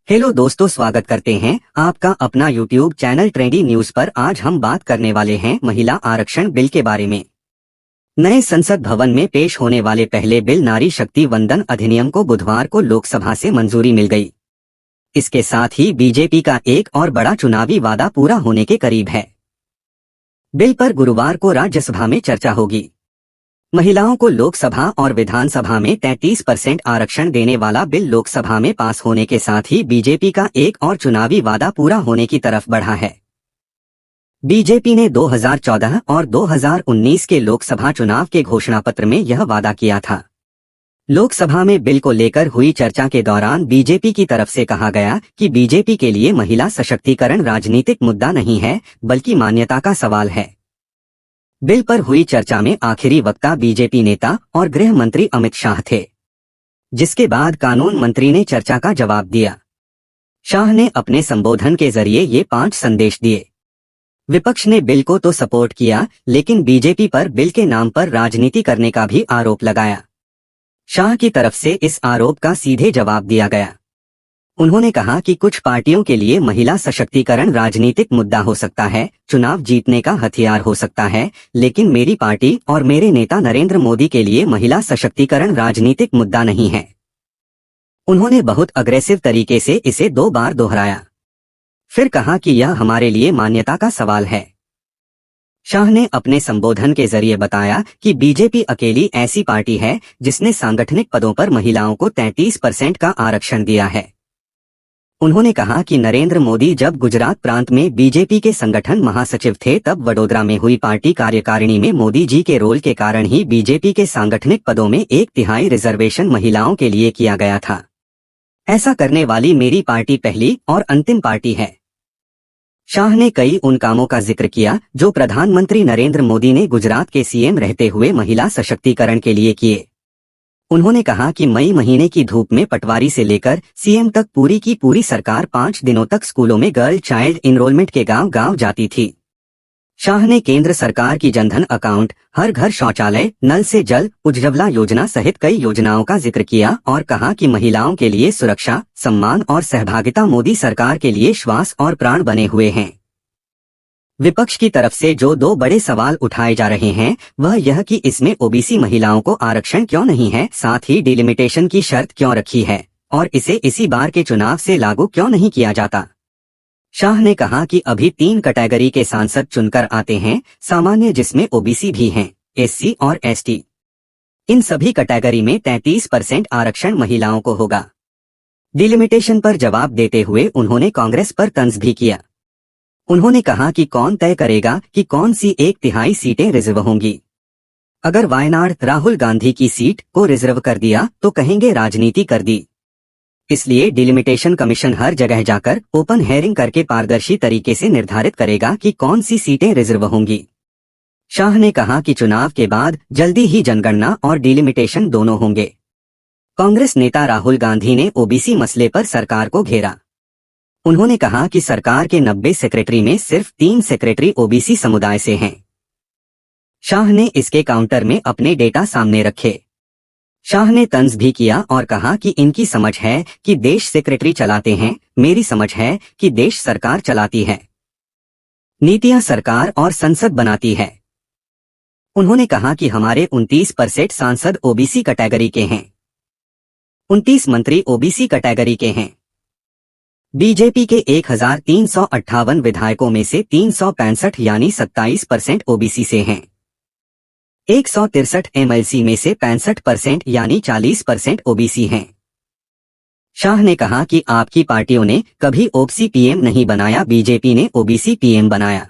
Hello दोस्तों, स्वागत करते हैं आपका अपना यूट्यूब चैनल ट्रेंडी न्यूज पर। आज हम बात करने वाले हैं महिला आरक्षण बिल के बारे में। नए संसद भवन में पेश होने वाले पहले बिल नारी शक्ति वंदन अधिनियम को बुधवार को लोकसभा से मंजूरी मिल गई। इसके साथ ही बीजेपी का एक और बड़ा चुनावी वादा पूरा होने के करीब है। बिल पर गुरुवार को राज्यसभा में चर्चा होगी। महिलाओं को लोकसभा और विधानसभा में 33% आरक्षण देने वाला बिल लोकसभा में पास होने के साथ ही बीजेपी का एक और चुनावी वादा पूरा होने की तरफ बढ़ा है। बीजेपी ने 2014 और 2019 के लोकसभा चुनाव के घोषणा पत्र में यह वादा किया था। लोकसभा में बिल को लेकर हुई चर्चा के दौरान बीजेपी की तरफ से कहा गया कि बीजेपी के लिए महिला सशक्तिकरण राजनीतिक मुद्दा नहीं है, बल्कि मान्यता का सवाल है। बिल पर हुई चर्चा में आखिरी वक्ता बीजेपी नेता और गृह मंत्री अमित शाह थे, जिसके बाद कानून मंत्री ने चर्चा का जवाब दिया। शाह ने अपने संबोधन के जरिए ये 5 संदेश दिए। विपक्ष ने बिल को तो सपोर्ट किया, लेकिन बीजेपी पर बिल के नाम पर राजनीति करने का भी आरोप लगाया। शाह की तरफ से इस आरोप का सीधे जवाब दिया गया। उन्होंने कहा कि कुछ पार्टियों के लिए महिला सशक्तिकरण राजनीतिक मुद्दा हो सकता है, चुनाव जीतने का हथियार हो सकता है, लेकिन मेरी पार्टी और मेरे नेता नरेंद्र मोदी के लिए महिला सशक्तिकरण राजनीतिक मुद्दा नहीं है। उन्होंने बहुत अग्रेसिव तरीके से इसे 2 बार दोहराया। फिर कहा कि यह हमारे लिए मान्यता का सवाल है। शाह ने अपने संबोधन के जरिए बताया कि बीजेपी अकेली ऐसी पार्टी है जिसने सांगठनिक पदों पर महिलाओं को 33% का आरक्षण दिया है। उन्होंने कहा कि नरेंद्र मोदी जब गुजरात प्रांत में बीजेपी के संगठन महासचिव थे, तब वडोदरा में हुई पार्टी कार्यकारिणी में मोदी जी के रोल के कारण ही बीजेपी के सांगठनिक पदों में 1/3 रिजर्वेशन महिलाओं के लिए किया गया था। ऐसा करने वाली मेरी पार्टी पहली और अंतिम पार्टी है। शाह ने कई उन कामों का जिक्र किया जो प्रधानमंत्री नरेंद्र मोदी ने गुजरात के सीएम रहते हुए महिला सशक्तिकरण के लिए किए। उन्होंने कहा कि मई महीने की धूप में पटवारी से लेकर सीएम तक पूरी की पूरी सरकार 5 दिनों तक स्कूलों में गर्ल चाइल्ड इनरोलमेंट के गांव-गांव जाती थी। शाह ने केंद्र सरकार की जनधन अकाउंट, हर घर शौचालय, नल से जल, उज्ज्वला योजना सहित कई योजनाओं का जिक्र किया और कहा कि महिलाओं के लिए सुरक्षा, सम्मान और सहभागिता मोदी सरकार के लिए श्वास और प्राण बने हुए हैं। विपक्ष की तरफ से जो 2 बड़े सवाल उठाए जा रहे हैं, वह यह कि इसमें ओबीसी महिलाओं को आरक्षण क्यों नहीं है, साथ ही डिलिमिटेशन की शर्त क्यों रखी है और इसे इसी बार के चुनाव से लागू क्यों नहीं किया जाता। शाह ने कहा कि अभी 3 कैटेगरी के सांसद चुनकर आते हैं, सामान्य जिसमें ओबीसी भी हैं, एससी और एसटी। इन सभी कैटेगरी में 33% आरक्षण महिलाओं को होगा। डिलिमिटेशन पर जवाब देते हुए उन्होंने कांग्रेस पर तंज भी किया। उन्होंने कहा कि कौन तय करेगा कि कौन सी 1/3 सीटें रिजर्व होंगी। अगर वायनाड राहुल गांधी की सीट को रिजर्व कर दिया तो कहेंगे राजनीति कर दी। इसलिए डिलिमिटेशन कमीशन हर जगह जाकर ओपन हेयरिंग करके पारदर्शी तरीके से निर्धारित करेगा कि कौन सी सीटें रिजर्व होंगी। शाह ने कहा कि चुनाव के बाद जल्दी ही जनगणना और डिलिमिटेशन दोनों होंगे। कांग्रेस नेता राहुल गांधी ने ओबीसी मसले पर सरकार को घेरा। उन्होंने कहा कि सरकार के 90 सेक्रेटरी में सिर्फ 3 सेक्रेटरी ओबीसी समुदाय से हैं। शाह ने इसके काउंटर में अपने डेटा सामने रखे। शाह ने तंज भी किया और कहा कि इनकी समझ है कि देश सेक्रेटरी चलाते हैं, मेरी समझ है कि देश सरकार चलाती है। नीतियां सरकार और संसद बनाती है। उन्होंने कहा कि हमारे 29% सांसद ओबीसी कैटेगरी के हैं, 29 मंत्री ओबीसी कैटेगरी के हैं। बीजेपी के 1358 विधायकों में से 365 यानी 27% ओबीसी से हैं। 163 एमएलसी में से 65% यानी 40% ओबीसी हैं। शाह ने कहा कि आपकी पार्टियों ने कभी ओबीसी पीएम नहीं बनाया, बीजेपी ने ओबीसी पीएम बनाया।